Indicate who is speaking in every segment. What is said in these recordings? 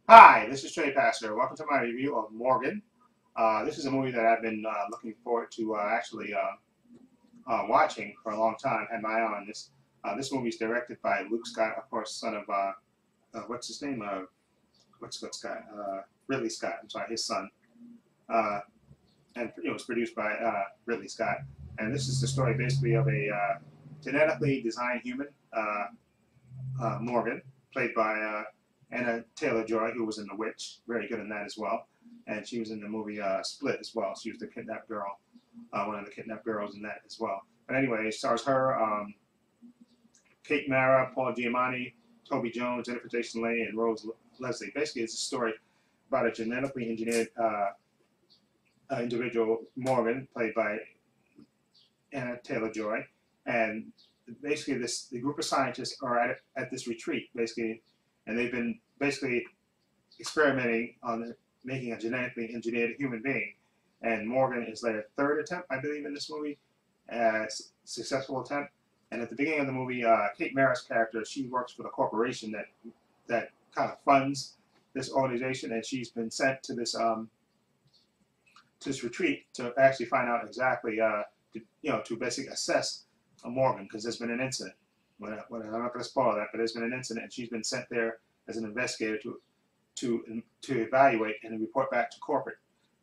Speaker 1: Hi, this is Trey Pastor. Welcome to my review of Morgan. This is a movie that I've been looking forward to watching for a long time. Had my eye on this. This movie is directed by Luke Scott, of course, son of what's his name? What's Scott? Ridley Scott. I'm sorry, his son. Uh, and it was produced by Ridley Scott. And this is the story basically of a genetically designed human, Morgan, played by Anna Taylor-Joy, who was in The Witch, very good in that as well, and she was in the movie Split as well. She was the kidnapped girl, one of the kidnapped girls in that as well. But anyway, it stars her, Kate Mara, Paul Giamatti, Toby Jones, Jennifer Jason Leigh, and Rose Leslie. Basically, it's a story about a genetically engineered individual, Morgan, played by Anna Taylor-Joy, and basically the group of scientists are at this retreat basically, and they've been basically experimenting on making a genetically engineered human being. And Morgan is their third attempt, I believe, in this movie, successful attempt. And at the beginning of the movie, Kate Mara's character, she works for the corporation that kind of funds this organization, and she's been sent to this retreat to actually find out exactly, to basically assess Morgan, because there's been an incident. I'm not going to spoil that, but there's been an incident, and she's been sent there as an investigator to evaluate and report back to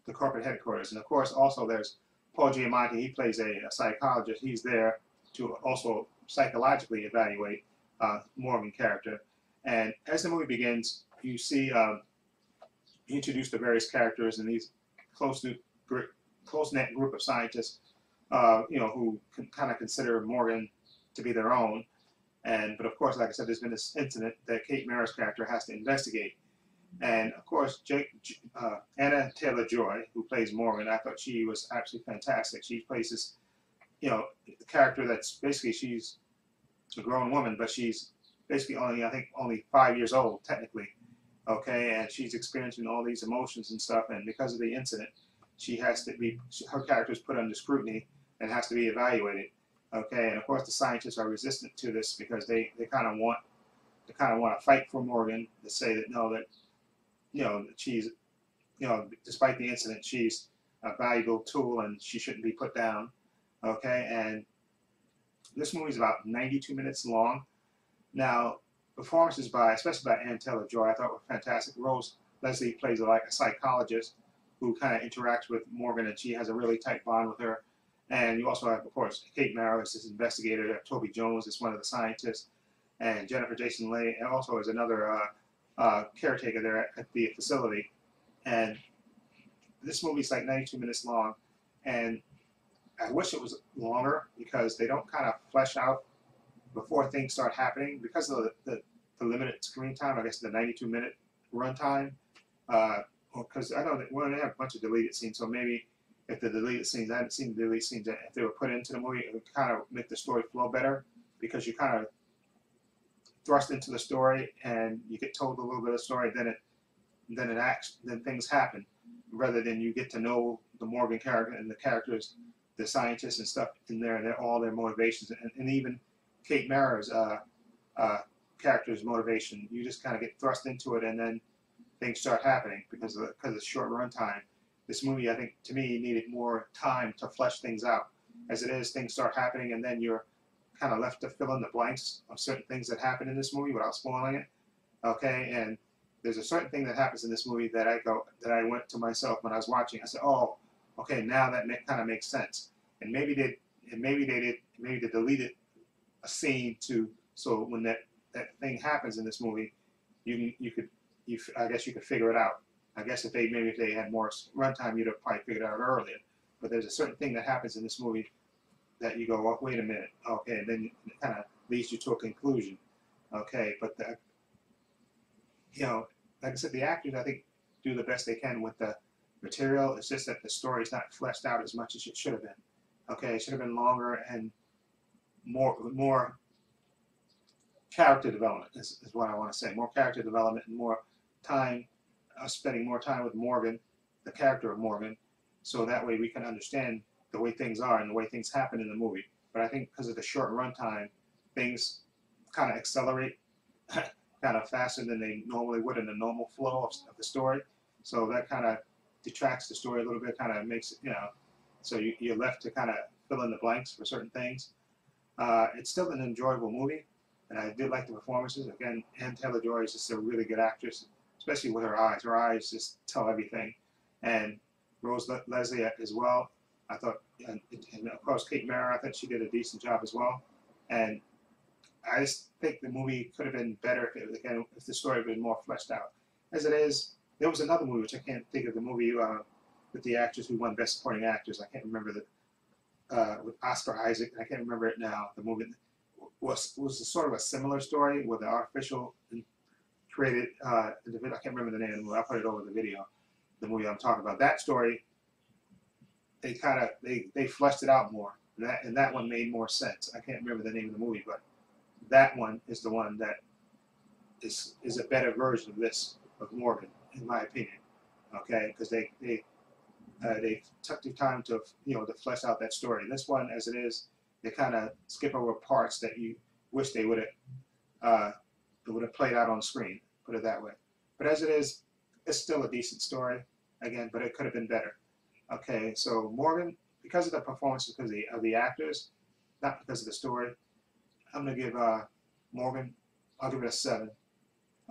Speaker 1: the corporate headquarters. And of course, also there's Paul Giamatti. He plays a psychologist. He's there to also psychologically evaluate Morgan character. And as the movie begins, you see you introduce the various characters and these close knit group of scientists, who kind of consider Morgan to be their own. But of course, like I said, there's been this incident that Kate Mara's character has to investigate. And of course, Anna Taylor-Joy, who plays Morgan, I thought she was absolutely fantastic. She plays this, character that's basically, she's a grown woman, but she's basically only, I think, only 5 years old technically. Okay, and she's experiencing all these emotions and stuff, and because of the incident, her character is put under scrutiny and has to be evaluated. Okay, and of course the scientists are resistant to this because they kind of want to fight for Morgan, to say that no, that that she's, despite the incident, she's a valuable tool and she shouldn't be put down. Okay, and this movie is about 92 minutes long. Now, performances especially by Ann Taylor-Joy, I thought were fantastic. Rose Leslie plays like a psychologist who kind of interacts with Morgan, and she has a really tight bond with her. And you also have, of course, Kate Mara as this investigator. Toby Jones is one of the scientists, and Jennifer Jason Leigh, and also is another caretaker there at the facility. And this movie is like 92 minutes long, and I wish it was longer because they don't kind of flesh out before things start happening because of the limited screen time. I guess the 92-minute runtime. Because I know that they have a bunch of deleted scenes, so maybe if the deleted scenes, I haven't seen the deleted scenes, if they were put into the movie, it would kind of make the story flow better because you kind of thrust into the story and you get told a little bit of the story, then things happen, rather than you get to know the Morgan character and the characters, the scientists and stuff in there, and all their motivations, and even Kate Mara's character's motivation. You just kind of get thrust into it, and then things start happening because of the short runtime. This movie, I think, to me, needed more time to flesh things out. As it is, things start happening, and then you're kind of left to fill in the blanks of certain things that happen in this movie without spoiling it. Okay, and there's a certain thing that happens in this movie that I went to myself when I was watching. I said, "Oh, okay, now that kind of makes sense." And maybe they deleted a scene so when that thing happens in this movie, I guess you could figure it out. I guess if they had more runtime, you'd have probably figured it out earlier. But there's a certain thing that happens in this movie that you go, oh, wait a minute, okay, and then it kind of leads you to a conclusion. Okay, but like I said, the actors, I think, do the best they can with the material. It's just that the story's not fleshed out as much as it should have been. Okay, it should have been longer and more character development is what I want to say. More character development and more time, spending more time with Morgan, the character of Morgan, so that way we can understand the way things are and the way things happen in the movie. But I think because of the short runtime, things kind of accelerate kind of faster than they normally would in the normal flow of the story. So that kind of detracts the story a little bit, kind of makes it, so you're left to kind of fill in the blanks for certain things. It's still an enjoyable movie, and I did like the performances. Again, Ann Taylor-Joy is just a really good actress, especially with her eyes. Her eyes just tell everything. And Rose Leslie as well. I thought, and of course Kate Mara, I thought she did a decent job as well. And I just think the movie could have been better if the story had been more fleshed out. As it is, there was another movie which I can't think of the movie with the actress who won Best Supporting Actress. I can't remember with Oscar Isaac. I can't remember it now. The movie was sort of a similar story with the artificial created individual. I can't remember the name of the movie. I'll put it over the video. The movie I'm talking about. That story, they fleshed it out more. And that one made more sense. I can't remember the name of the movie, but that one is the one that is a better version of this, of Morgan, in my opinion. Okay, because they took the time to to flesh out that story. This one, as it is, they kind of skip over parts that you wish they would have played out on screen. Put it that way. But as it is, it's still a decent story. Again, but it could have been better. Okay, so Morgan, because of the performances, because of the actors, not because of the story, I'm gonna give Morgan. I'll give it a 7.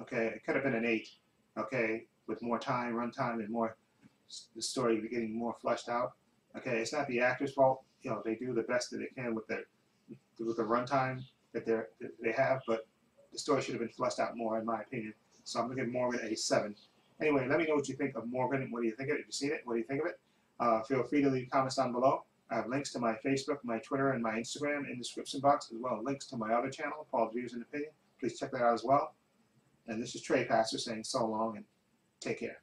Speaker 1: Okay, it could have been an 8. Okay, with more time, runtime, and more the story getting more fleshed out. Okay, it's not the actors' fault. They do the best that they can with the runtime that they have, but the story should have been fleshed out more, in my opinion. So I'm gonna give Morgan a 7. Anyway, let me know what you think of Morgan. What do you think of it? Have you seen it? What do you think of it? Feel free to leave comments down below. I have links to my Facebook, my Twitter, and my Instagram in the description box, as well as links to my other channel, Paul's Views and Opinion. Please check that out as well. And this is Trey Pastor saying so long and take care.